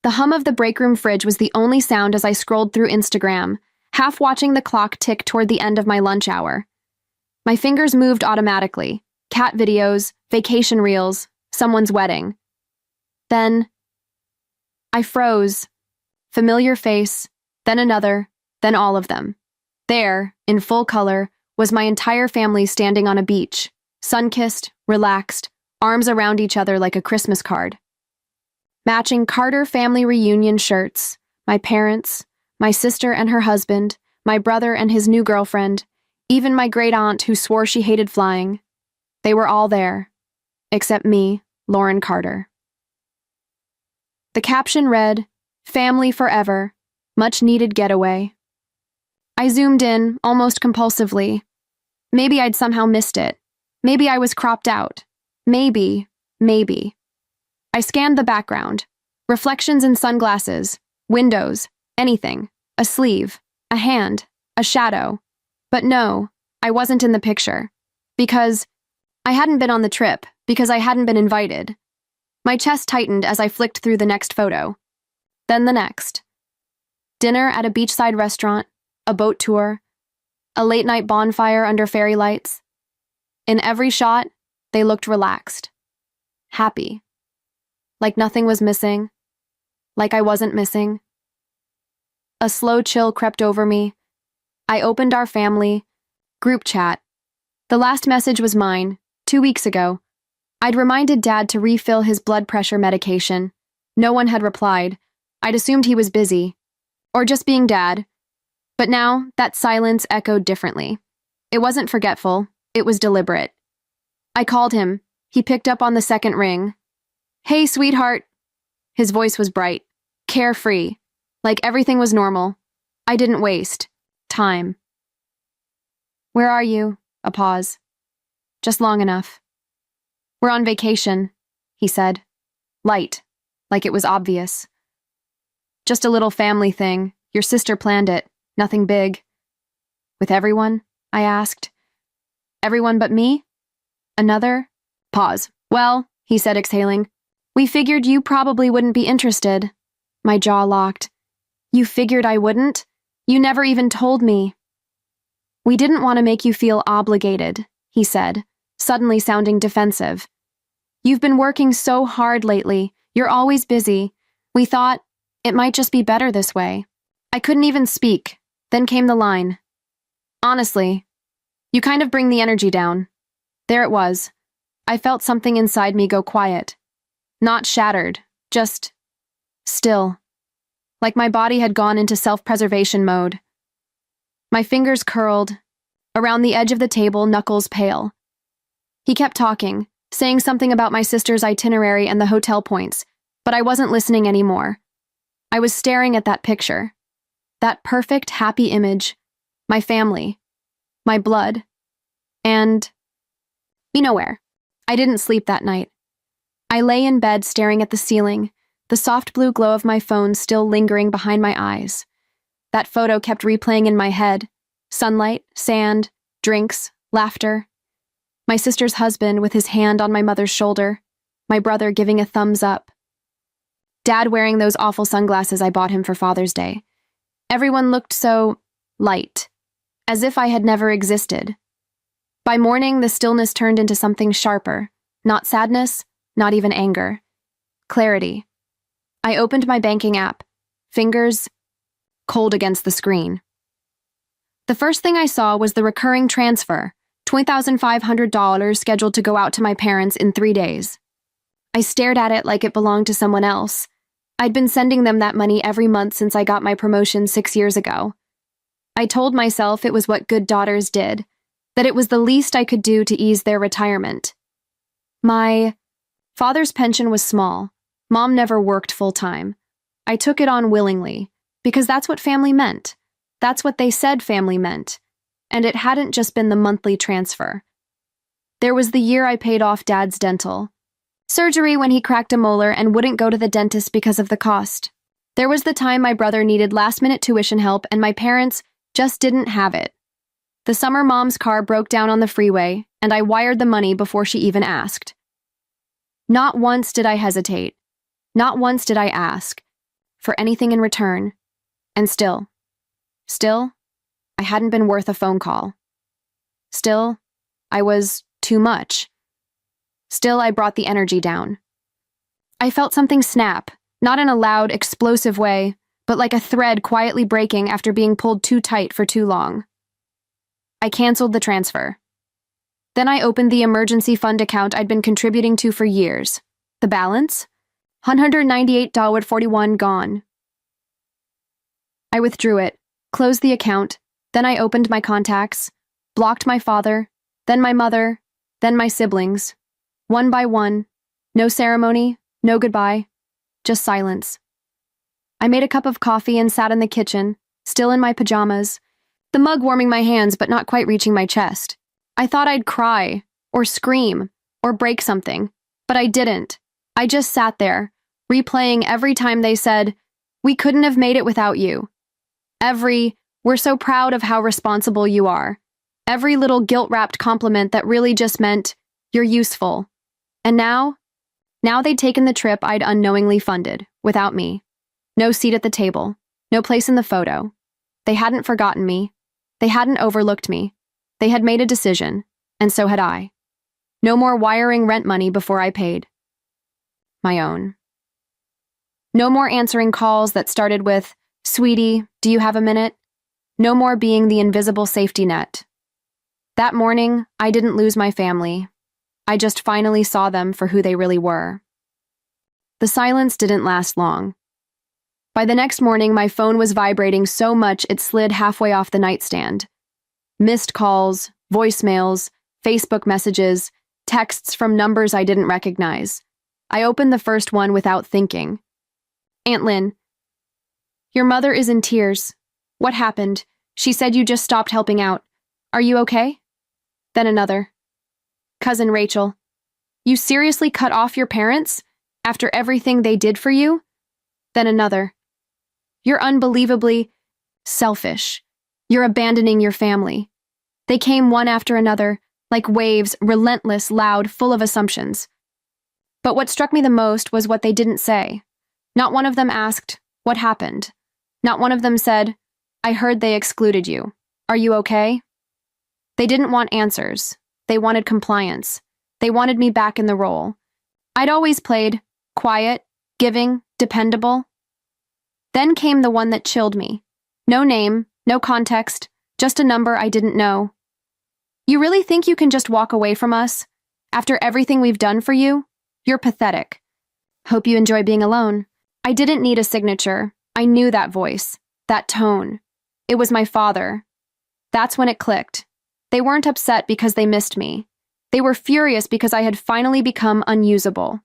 The hum of the break room fridge was the only sound as I scrolled through Instagram, half watching the clock tick toward the end of my lunch hour. My fingers moved automatically. Cat videos, vacation reels, someone's wedding. Then I froze. Familiar face, then another, then all of them. There, in full color, was my entire family standing on a beach, sun-kissed, relaxed, arms around each other like a Christmas card. Matching Carter family reunion shirts, my parents, my sister and her husband, my brother and his new girlfriend, even my great-aunt who swore she hated flying. They were all there, except me, Lauren Carter. The caption read, "Family forever, much-needed getaway." I zoomed in, almost compulsively. Maybe I'd somehow missed it. Maybe I was cropped out. Maybe. I scanned the background. Reflections in sunglasses, windows, anything. A sleeve, a hand, a shadow. But no, I wasn't in the picture. Because I hadn't been on the trip, because I hadn't been invited. My chest tightened as I flicked through the next photo. Then the next. Dinner at a beachside restaurant, a boat tour, a late-night bonfire under fairy lights. In every shot, they looked relaxed. Happy. Like nothing was missing. Like I wasn't missing. A slow chill crept over me. I opened our family group chat. The last message was mine, 2 weeks ago. I'd reminded Dad to refill his blood pressure medication. No one had replied. I'd assumed he was busy. Or just being Dad. But now, that silence echoed differently. It wasn't forgetful. It was deliberate. I called him. He picked up on the second ring. "Hey, sweetheart." His voice was bright, carefree, like everything was normal. I didn't waste time. "Where are you?" A pause. "Just long enough." "We're on vacation," he said. Light, like it was obvious. "Just a little family thing. Your sister planned it. Nothing big." "With everyone?" I asked. "Everyone but me?" Another pause. "Well," he said, exhaling, "we figured you probably wouldn't be interested." My jaw locked. "You figured I wouldn't? You never even told me." "We didn't want to make you feel obligated," he said, suddenly sounding defensive. "You've been working so hard lately. You're always busy. We thought it might just be better this way." I couldn't even speak. Then came the line. "Honestly, you kind of bring the energy down." There it was. I felt something inside me go quiet. Not shattered, just still. Like my body had gone into self-preservation mode. My fingers curled. Around the edge of the table, knuckles pale. He kept talking, saying something about my sister's itinerary and the hotel points, but I wasn't listening anymore. I was staring at that picture. That perfect, happy image. My family. My blood. And you know where. I didn't sleep that night. I lay in bed staring at the ceiling, the soft blue glow of my phone still lingering behind my eyes. That photo kept replaying in my head. Sunlight, sand, drinks, laughter. My sister's husband with his hand on my mother's shoulder. My brother giving a thumbs up. Dad wearing those awful sunglasses I bought him for Father's Day. Everyone looked so light, as if I had never existed. By morning, the stillness turned into something sharper. Not sadness, not even anger. Clarity. I opened my banking app, fingers cold against the screen. The first thing I saw was the recurring transfer, $20,500 scheduled to go out to my parents in 3 days. I stared at it like it belonged to someone else. I'd been sending them that money every month since I got my promotion 6 years ago. I told myself it was what good daughters did, that it was the least I could do to ease their retirement. My father's pension was small. Mom never worked full-time. I took it on willingly, because that's what family meant. That's what they said family meant. And it hadn't just been the monthly transfer. There was the year I paid off Dad's dental. Surgery when he cracked a molar and wouldn't go to the dentist because of the cost. There was the time my brother needed last-minute tuition help and my parents just didn't have it. The summer Mom's car broke down on the freeway, and I wired the money before she even asked. Not once did I hesitate. Not once did I ask. for anything in return. And still, I hadn't been worth a phone call. Still, I was too much. Still, I brought the energy down. I felt something snap, not in a loud, explosive way, but like a thread quietly breaking after being pulled too tight for too long. I canceled the transfer. Then I opened the emergency fund account I'd been contributing to for years. The balance? $198.41 gone. I withdrew it, closed the account, then I opened my contacts, blocked my father, then my mother, then my siblings. One by one, no ceremony, no goodbye, just silence. I made a cup of coffee and sat in the kitchen, still in my pajamas, the mug warming my hands but not quite reaching my chest. I thought I'd cry, or scream, or break something, but I didn't. I just sat there, replaying every time they said, "We couldn't have made it without you." Every, "We're so proud of how responsible you are." Every little guilt-wrapped compliment that really just meant, "You're useful." And now they'd taken the trip I'd unknowingly funded, without me. No seat at the table, no place in the photo. They hadn't forgotten me. They hadn't overlooked me. They had made a decision, and so had I. No more wiring rent money before I paid. My own. No more answering calls that started with, "Sweetie, do you have a minute?" No more being the invisible safety net. That morning, I didn't lose my family. I just finally saw them for who they really were. The silence didn't last long. By the next morning, my phone was vibrating so much it slid halfway off the nightstand. Missed calls, voicemails, Facebook messages, texts from numbers I didn't recognize. I opened the first one without thinking. "Aunt Lynn, your mother is in tears. What happened? She said you just stopped helping out. Are you okay?" Then another. "Cousin Rachel, you seriously cut off your parents after everything they did for you?" Then another. "You're unbelievably selfish. You're abandoning your family." They came one after another, like waves, relentless, loud, full of assumptions. But what struck me the most was what they didn't say. Not one of them asked, "What happened?" Not one of them said, "I heard they excluded you. Are you okay?" They didn't want answers. They wanted compliance. They wanted me back in the role. I'd always played quiet, giving, dependable. Then came the one that chilled me. No name, no context, just a number I didn't know. "You really think you can just walk away from us? After everything we've done for you? You're pathetic. Hope you enjoy being alone." I didn't need a signature. I knew that voice, that tone. It was my father. That's when it clicked. They weren't upset because they missed me. They were furious because I had finally become unusable.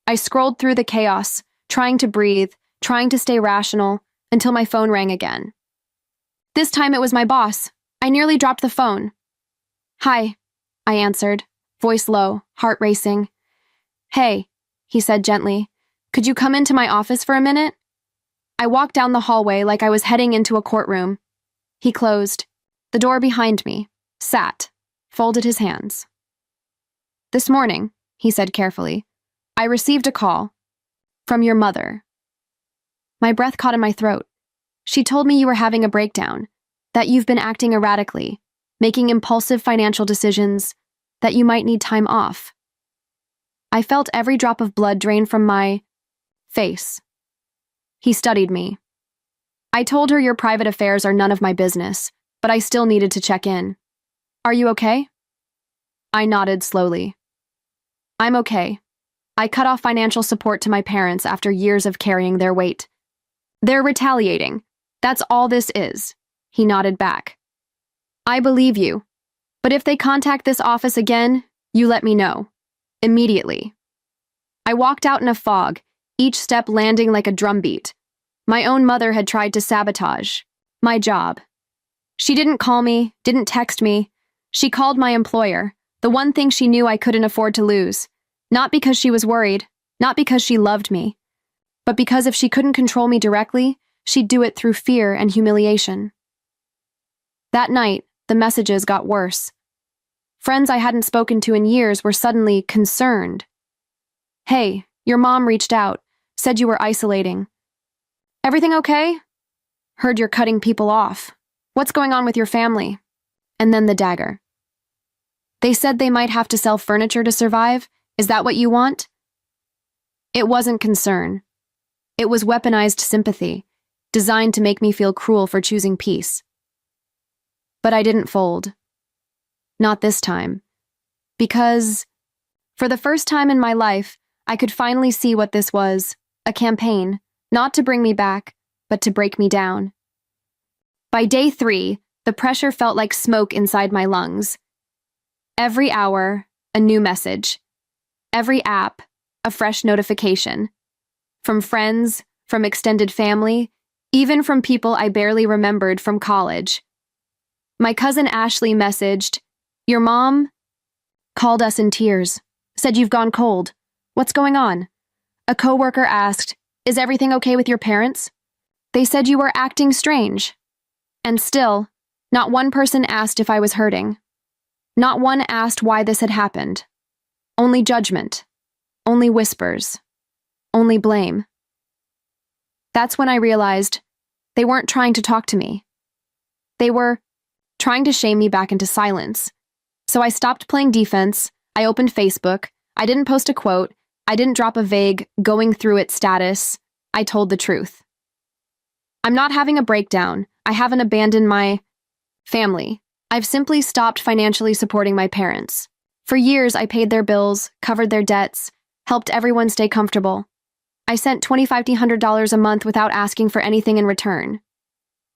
I scrolled through the chaos, trying to breathe, trying to stay rational, until my phone rang again. This time it was my boss. I nearly dropped the phone. "Hi," I answered, voice low, heart racing. "Hey," he said gently, "could you come into my office for a minute?" I walked down the hallway like I was heading into a courtroom. He closed the door behind me, sat, folded his hands. "This morning," he said carefully, "I received a call from your mother." My breath caught in my throat. "She told me you were having a breakdown, that you've been acting erratically, making impulsive financial decisions, that you might need time off." I felt every drop of blood drain from my face. He studied me. "I told her your private affairs are none of my business, but I still needed to check in. Are you okay?" I nodded slowly. "I'm okay. I cut off financial support to my parents after years of carrying their weight. They're retaliating. That's all this is." He nodded back. "I believe you. But if they contact this office again, you let me know. Immediately." I walked out in a fog, each step landing like a drumbeat. My own mother had tried to sabotage my job. She didn't call me, didn't text me. She called my employer, the one thing she knew I couldn't afford to lose. Not because she was worried, not because she loved me, but because if she couldn't control me directly, she'd do it through fear and humiliation. That night, the messages got worse. Friends I hadn't spoken to in years were suddenly concerned. "Hey, your mom reached out, said you were isolating. Everything okay? Heard you're cutting people off. What's going on with your family? And then the dagger. They said they might have to sell furniture to survive. Is that what you want? It wasn't concern. It was weaponized sympathy, designed to make me feel cruel for choosing peace. But I didn't fold. Not this time. Because, for the first time in my life, I could finally see what this was, a campaign, not to bring me back, but to break me down. By day 3, the pressure felt like smoke inside my lungs. Every hour, a new message. Every app, a fresh notification. From friends, from extended family, even from people I barely remembered from college. My cousin Ashley messaged, "Your mom called us in tears, said you've gone cold. What's going on?" A coworker asked, "Is everything okay with your parents? They said you were acting strange." And still, not one person asked if I was hurting. Not one asked why this had happened. Only judgment. Only whispers. Only blame. That's when I realized they weren't trying to talk to me. They were trying to shame me back into silence. So I stopped playing defense, I opened Facebook, I didn't post a quote, I didn't drop a vague, going through it status, I told the truth. I'm not having a breakdown, I haven't abandoned my family. I've simply stopped financially supporting my parents. For years, I paid their bills, covered their debts, helped everyone stay comfortable. I sent $2,500 a month without asking for anything in return.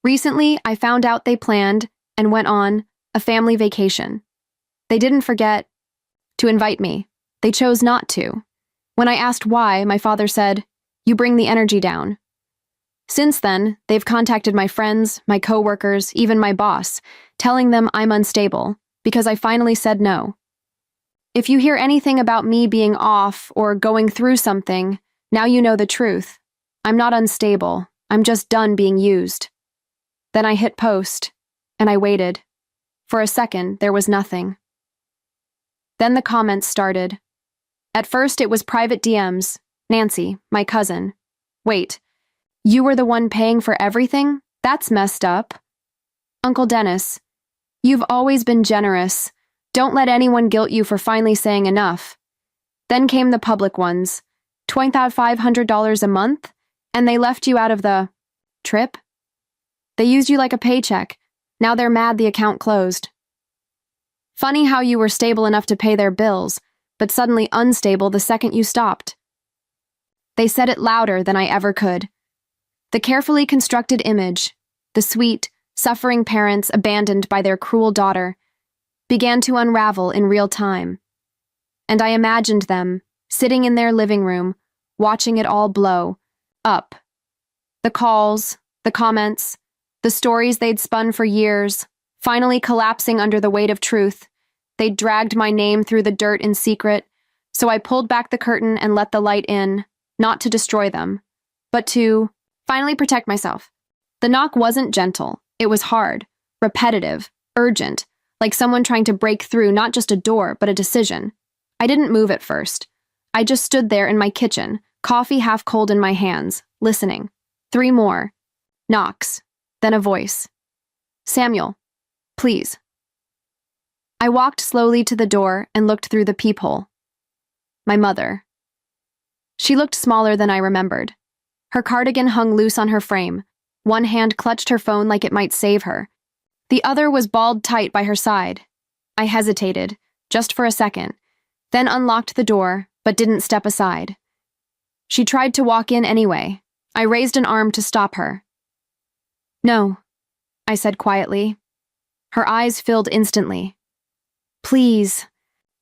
Recently, I found out they planned and went on a family vacation. They didn't forget to invite me. They chose not to. When I asked why, my father said, "You bring the energy down." Since then, they've contacted my friends, my coworkers, even my boss, telling them I'm unstable because I finally said no. If you hear anything about me being off or going through something, now you know the truth. I'm not unstable. I'm just done being used. Then I hit post, and I waited. For a second, there was nothing. Then the comments started. At first, it was private DMs. Nancy, my cousin. "Wait, you were the one paying for everything? That's messed up." "Uncle Dennis, you've always been generous. Don't let anyone guilt you for finally saying enough." Then came the public ones. $2,500 a month? And they left you out of the trip? They used you like a paycheck. Now they're mad the account closed. Funny how you were stable enough to pay their bills, but suddenly unstable the second you stopped. They said it louder than I ever could. The carefully constructed image, the sweet, suffering parents abandoned by their cruel daughter, began to unravel in real time. And I imagined them, sitting in their living room, watching it all blow up. The calls, the comments, the stories they'd spun for years, finally collapsing under the weight of truth. They'd dragged my name through the dirt in secret, so I pulled back the curtain and let the light in, not to destroy them, but to finally protect myself. The knock wasn't gentle. It was hard, repetitive, urgent, like someone trying to break through not just a door, but a decision. I didn't move at first. I just stood there in my kitchen, coffee half cold in my hands, listening. 3 more. Knocks. Then a voice. "Samuel, please." I walked slowly to the door and looked through the peephole. My mother. She looked smaller than I remembered. Her cardigan hung loose on her frame. One hand clutched her phone like it might save her. The other was balled tight by her side. I hesitated, just for a second, then unlocked the door, but didn't step aside. She tried to walk in anyway. I raised an arm to stop her. "No," I said quietly. Her eyes filled instantly. "Please,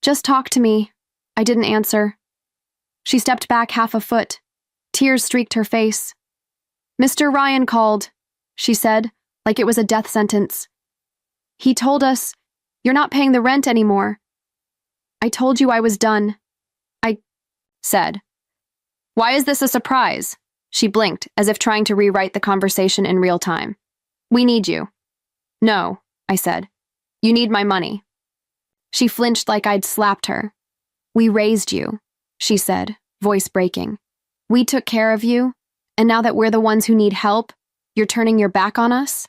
just talk to me." I didn't answer. She stepped back half a foot. Tears streaked her face. "Mr. Ryan called," she said, like it was a death sentence. "He told us, you're not paying the rent anymore." "I told you I was done," I said. "Why is this a surprise?" She blinked, as if trying to rewrite the conversation in real time. "We need you." "No," I said. "You need my money." She flinched like I'd slapped her. "We raised you," she said, voice breaking. "We took care of you, And now that we're the ones who need help, you're turning your back on us?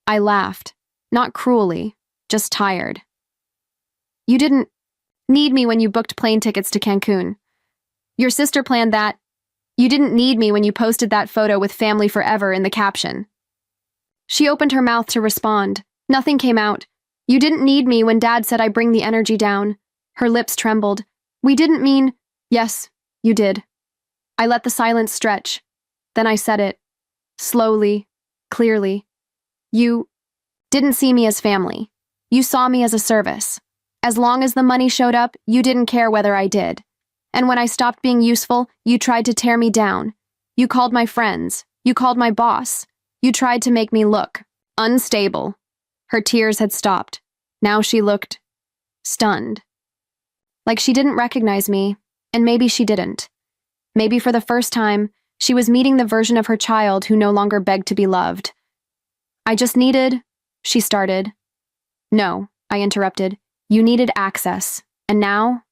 I laughed, not cruelly, just tired. You didn't need me when you booked plane tickets to Cancun. Your sister planned that. You didn't need me when you posted that photo with family forever in the caption. She opened her mouth to respond. Nothing came out. You didn't need me when Dad said I bring the energy down. Her lips trembled. We didn't mean... Yes, you did. I let the silence stretch. Then I said it. Slowly, clearly. You didn't see me as family. You saw me as a service. As long as the money showed up, you didn't care whether I did. And when I stopped being useful, you tried to tear me down. You called my friends. You called my boss. You tried to make me look unstable. Her tears had stopped. Now she looked stunned. Like she didn't recognize me, and maybe she didn't. Maybe for the first time, she was meeting the version of her child who no longer begged to be loved. I just needed, she started. No, I interrupted. You needed access, and now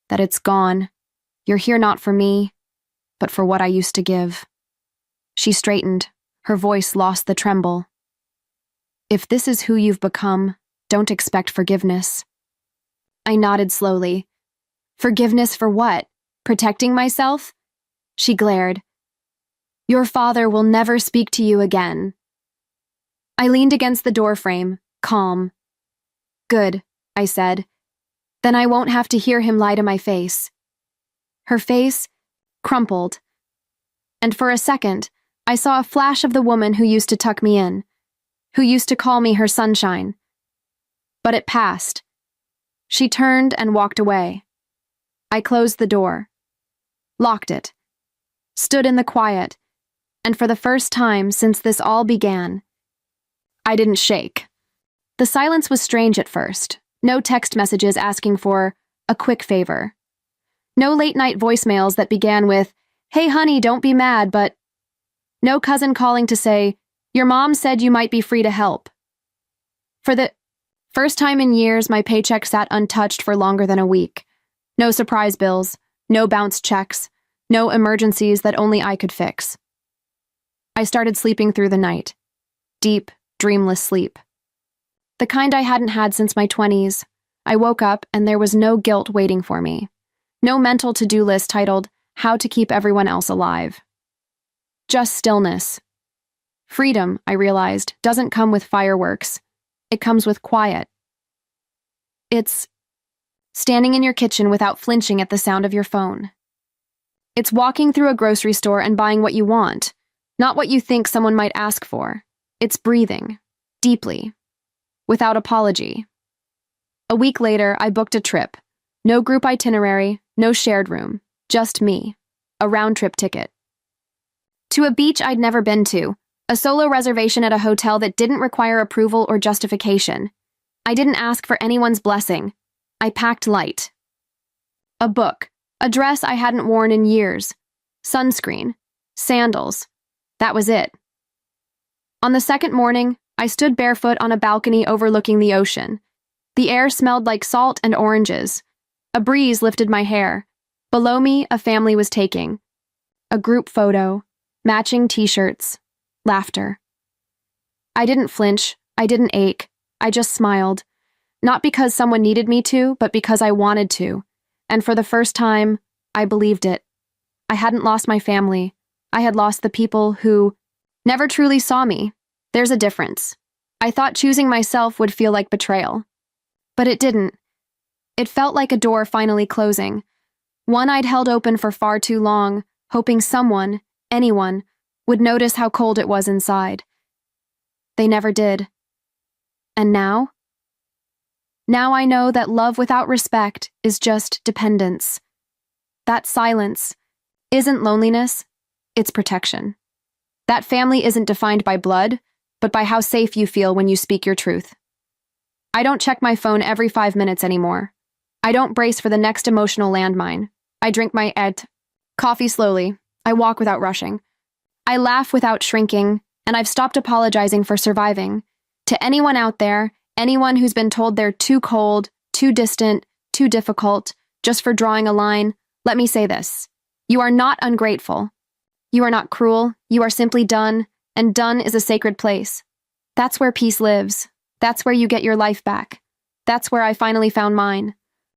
that it's gone, you're here not for me, but for what I used to give. She straightened. Her voice lost the tremble. If this is who you've become, don't expect forgiveness. I nodded slowly. Forgiveness for what? Protecting myself? She glared. Your father will never speak to you again. I leaned against the doorframe, calm. Good, I said. Then I won't have to hear him lie to my face. Her face crumpled. And for a second, I saw a flash of the woman who used to tuck me in, who used to call me her sunshine. But it passed. She turned and walked away. I closed the door, locked it, stood in the quiet, and for the first time since this all began, I didn't shake. The silence was strange at first. No text messages asking for a quick favor. No late-night voicemails that began with, hey honey, don't be mad, but no cousin calling to say, your mom said you might be free to help. For the first time in years, my paycheck sat untouched for longer than a week. No surprise bills, no bounced checks, no emergencies that only I could fix. I started sleeping through the night. Deep, dreamless sleep. The kind I hadn't had since my 20s. I woke up and there was no guilt waiting for me. No mental to-do list titled, How to Keep Everyone Else Alive. Just stillness. Freedom, I realized, doesn't come with fireworks. It comes with quiet. It's standing in your kitchen without flinching at the sound of your phone. It's walking through a grocery store and buying what you want, not what you think someone might ask for. It's breathing, deeply, without apology. A week later, I booked a trip. No group itinerary, no shared room, just me. A round-trip ticket. To a beach I'd never been to, a solo reservation at a hotel that didn't require approval or justification. I didn't ask for anyone's blessing. I packed light. A book, a dress I hadn't worn in years, sunscreen, sandals. That was it. On the second morning, I stood barefoot on a balcony overlooking the ocean. The air smelled like salt and oranges. A breeze lifted my hair. Below me, a family was taking a group photo, matching t-shirts, laughter. I didn't flinch, I didn't ache, I just smiled. Not because someone needed me to, but because I wanted to. And for the first time, I believed it. I hadn't lost my family. I had lost the people who never truly saw me. There's a difference. I thought choosing myself would feel like betrayal. But it didn't. It felt like a door finally closing. One I'd held open for far too long, hoping someone, anyone, would notice how cold it was inside. They never did. And now? Now I know that love without respect is just dependence. That silence isn't loneliness, it's protection. That family isn't defined by blood, but by how safe you feel when you speak your truth. I don't check my phone every 5 minutes anymore. I don't brace for the next emotional landmine. I drink my coffee slowly. I walk without rushing. I laugh without shrinking, and I've stopped apologizing for surviving. To anyone out there, anyone who's been told they're too cold, too distant, too difficult, just for drawing a line, let me say this. You are not ungrateful. You are not cruel, you are simply done, and done is a sacred place. That's where peace lives. That's where you get your life back. That's where I finally found mine.